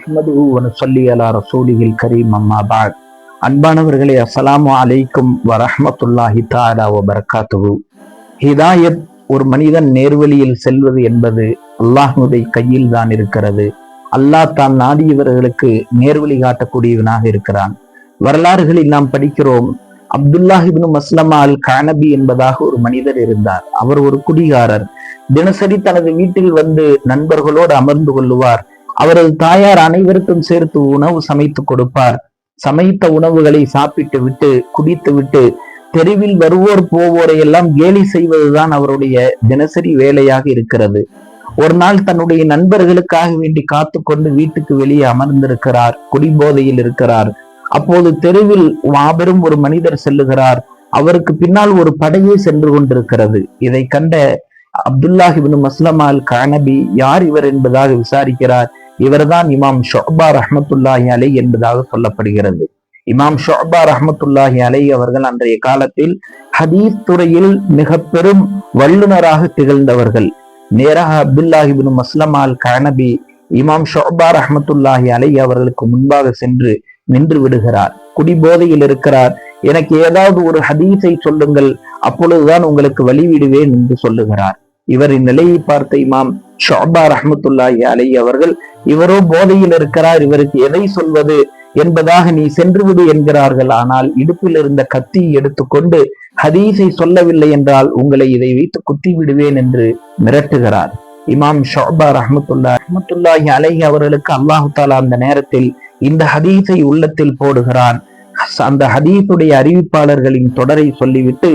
நஹ்மதுஹு வ நுஸல்லி அலா ரசூலிஹில் கரீம் அம்மா பஅத். அன்பானவர்களே, அஸ்ஸலாமு அலைக்கும் வரஹ்மத்துல்லாஹி தஆலா வ பரக்காத்துஹு. ஹிதாயத், ஒரு மனிதன் நேர்வழியில் செல்வது என்பது அல்லாஹ்வுடைய கையில் தான் இருக்கிறது. அல்லாஹ் தான் நாடியவர்களுக்கு நேர்வழி காட்டக்கூடியவனாக இருக்கிறான். வரலாறுகளில் நாம் படிக்கிறோம், அப்துல்லாஹ் இப்னு மஸ்லமா அல் கஅனபி என்பதாக ஒரு மனிதர் இருந்தார். அவர் ஒரு குடிகாரர். தினசரி தனது வீட்டில் வந்து நண்பர்களோடு அமர்ந்து கொள்ளுவார். அவரது தாயார் அனைவருக்கும் சேர்த்து உணவு சமைத்து கொடுப்பார். சமைத்த உணவுகளை சாப்பிட்டு விட்டு குடித்து விட்டு தெருவில் வருவோர் போவோரை எல்லாம் கேலி செய்வதுதான் அவருடைய தினசரி வேலையாக இருக்கிறது. ஒரு நாள் தன்னுடைய நண்பர்களுக்காக வேண்டி காத்து கொண்டு வீட்டுக்கு வெளியே அமர்ந்திருக்கிறார். குடிபோதையில் இருக்கிறார். அப்போது தெருவில் மாபெரும் ஒரு மனிதர் செல்லுகிறார். அவருக்கு பின்னால் ஒரு படையே சென்று கொண்டிருக்கிறது. இதை கண்ட அப்துல்லாஹ் இப்னு மஸ்லமா அல் கஅனபி யார் இவர் என்பதாக விசாரிக்கிறார். இவர்தான் இமாம் ஷுஅபா ரஹ்மத்துல்லாஹி அலைஹி என்பதாக சொல்லப்படுகிறது. இமாம் ஷுஅபா ரஹ்மத்துல்லாஹி அலைஹி அவர்கள் அன்றைய காலத்தில் ஹதீஸ் துறையில் மிக பெரும் வல்லுநராக திகழ்ந்தவர்கள். நேராக அப்துல்லாஹ் இப்னு மஸ்லமா அல் கஅனபி இமாம் ஷுஅபா ரஹ்மத்துல்லாஹி அலைஹி அவர்களுக்கு முன்பாக சென்று நின்று விடுகிறார். குடிபோதையில் இருக்கிறார். எனக்கு ஏதாவது ஒரு ஹதீஸை சொல்லுங்கள், அப்பொழுதுதான் உங்களுக்கு வழிவிடுவேன் என்று சொல்லுகிறார். இவரின் நிலையை பார்த்த இமாம் ஷுஅபா ரஹ்மத்துல்லாஹி அலைஹி அவர்கள், இவரோ போதையில் இருக்கிறார், இவருக்கு எதை சொல்வது என்பதாக நீ சென்று விடு என்கிறார்கள். ஆனால் இடுப்பில் இருந்த கத்தியை எடுத்துக்கொண்டு ஹதீஸை சொல்லவில்லை என்றால் உங்களை இதை வைத்து குத்தி விடுவேன் என்று மிரட்டுகிறார். இமாம் ஷுஅபா ரஹ்மத்துல்லாஹி அலைஹி அவர்களுக்கு அல்லாஹு தஆலா அந்த நேரத்தில் இந்த ஹதீஸை உள்ளத்தில் போடுகிறான். அந்த ஹதீஸுடைய அறிவிப்பாளர்களின் தொடரை சொல்லிவிட்டு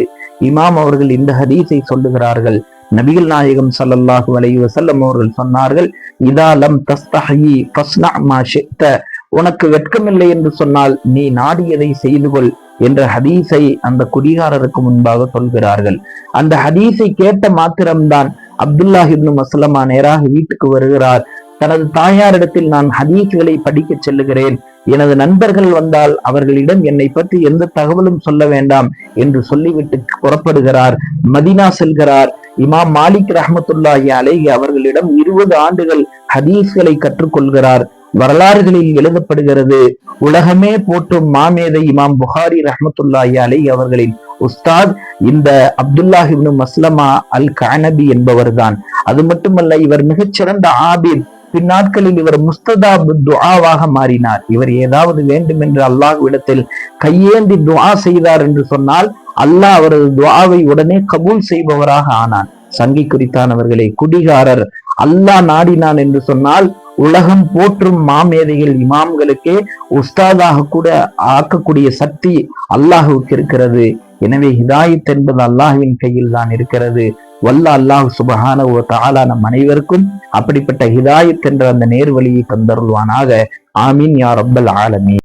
இமாம் அவர்கள் இந்த ஹதீஸை சொல்லுகிறார்கள். நபிகள் நாயகம் ஸல்லல்லாஹு அலைஹி வஸல்லம் அவர்கள் சொன்னார்கள், இதா லம் தஸ்தஹி ஃபஸ்னா மா ஷி'த, உனக்கு வெட்கமில்லை என்று சொன்னால் நீ நாடியதை செய்து கொள் என்ற ஹதீஸை அந்த குடிகாரருக்கு முன்பாக சொல்கிறார்கள். அந்த ஹதீஸை கேட்ட மாத்திரம்தான் அப்துல்லாஹ் இப்னு மஸ்லமா நேராக வீட்டுக்கு வருகிறார். தனது தாயாரிடத்தில் நான் ஹதீஸ்களை படிக்க செல்லுகிறேன், எனது நண்பர்கள் வந்தால் அவர்களிடம் என்னை பற்றி எந்த தகவலும் சொல்ல வேண்டாம் என்று சொல்லிவிட்டு புறப்படுகிறார். மதீனா செல்கிறார். இமாம் மாலிக் ரஹ்மத்துல்லாஹி அலைஹி அவர்களிடம் 20 ஆண்டுகள் ஹதீஸ்களை கற்றுக்கொள்கிறார். வரலாறுகளில் எழுதப்படுகிறது, உலகமே போற்றும் மாமேதை இமாம் புகாரி ரஹ்மத்துல்லாஹி அலைஹி அவர்களின் உஸ்தாத் இந்த அப்துல்லாஹ் இப்னு மஸ்லமா அல் கஅனபி என்பவர்தான். அது மட்டுமல்ல, இவர் மிகச்சிறந்த ஆபித். பின்னாட்களில் இவர் முஸ்தஜாபு துஆவாக மாறினார். இவர் ஏதாவது வேண்டும் என்று அல்லாஹ்விடத்தில் கையேந்தி துஆ செய்தார் என்று சொன்னால் அல்லாஹ் அவரது துஆவை உடனே கபூல் செய்பவராக ஆனான். சங்கை குறித்தானவர்களே, குடிகாரர் அல்லாஹ் நாடினான் என்று சொன்னால் உலகம் போற்றும் மாமேதைகள் இமாம்களுக்கே உஸ்தாதாக கூட ஆக்கக்கூடிய சக்தி அல்லாஹுவுக்கு இருக்கிறது. எனவே ஹிதாயத் என்பது அல்லாஹ்வின் கையில் தான் இருக்கிறது. வல்ல அல்லாஹ் சுப்ஹானஹு வ தஆலா நம் அனைவருக்கும் அப்படிப்பட்ட ஹிதாயத் என்ற அந்த நேர்வழியை தந்தருள்வானாக. ஆமீன் யா ரப்பல் ஆலமீன்.